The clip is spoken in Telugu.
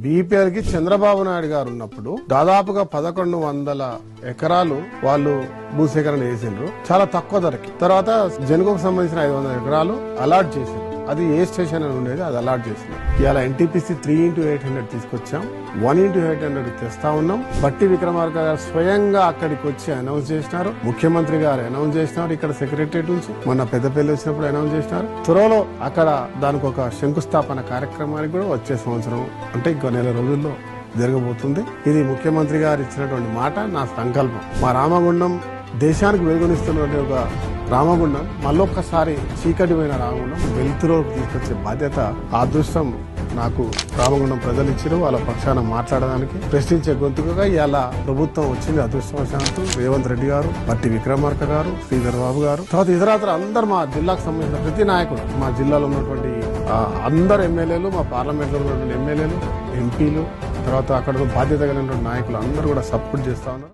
బీపీఆర్ కి చంద్రబాబు నాయుడు గారు ఉన్నప్పుడు దాదాపుగా 1100 ఎకరాలు వాళ్ళు భూసేకరణ చేసిండ్రు చాలా తక్కువ ధరకి. తర్వాత జనుగోకు సంబంధించిన 500 ఎకరాలు అలాట్ చేసిండ్రు. అది ఏ స్టేషన్ అని ఉండేది, అది అలాట్ చేసింది. ఇవాళ ఎన్టీపీసీ 3x800 తీసుకొచ్చాం, 1x800 తెస్తా ఉన్నాం. బట్టి విక్రమార్క గారు స్వయంగా అక్కడికి వచ్చి అనౌన్స్ చేసినారు, ముఖ్యమంత్రి గారు అనౌన్స్ చేసినారు, ఇక్కడ సెక్రటరియట్ నుంచి మొన్న పెద్దపల్లి వచ్చినప్పుడు అనౌన్స్ చేసినారు. త్వరలో అక్కడ దానికి ఒక శంకుస్థాపన కార్యక్రమానికి కూడా వచ్చే సంవత్సరం అంటే ఇంకో నెల రోజుల్లో జరగబోతుంది. ఇది ముఖ్యమంత్రి గారు ఇచ్చినటువంటి మాట, నా సంకల్పం. మా రామగుండం దేశానికి వెలుగునిస్తున్నటువంటి ఒక రామగుండం మళ్ళొక్కసారి చీకటిమైన రామగుండం వెలుతురులోకి తీసుకొచ్చే బాధ్యత, ఆ అదృష్టం నాకు రామగుండం ప్రజలు ఇచ్చారు. వాళ్ళ పక్షాన మాట్లాడడానికి ప్రశ్నించే గొంతుకగా ఇవాళ ప్రభుత్వం వచ్చింది. అదృష్టవశాత్తు రేవంత్ రెడ్డి గారు, బట్టి విక్రమార్క గారు, శ్రీధర్ బాబు గారు, తర్వాత ఇతరాతర అందరు మా జిల్లాకు సంబంధించిన ప్రతి నాయకుడు, మా జిల్లాలో ఉన్నటువంటి అందరు ఎమ్మెల్యేలు, మా పార్లమెంట్ లో ఉన్నటువంటి ఎమ్మెల్యేలు, ఎంపీలు, తర్వాత అక్కడ బాధ్యత కలిగినటువంటి నాయకులు అందరూ కూడా సపోర్ట్ చేస్తా ఉన్నారు.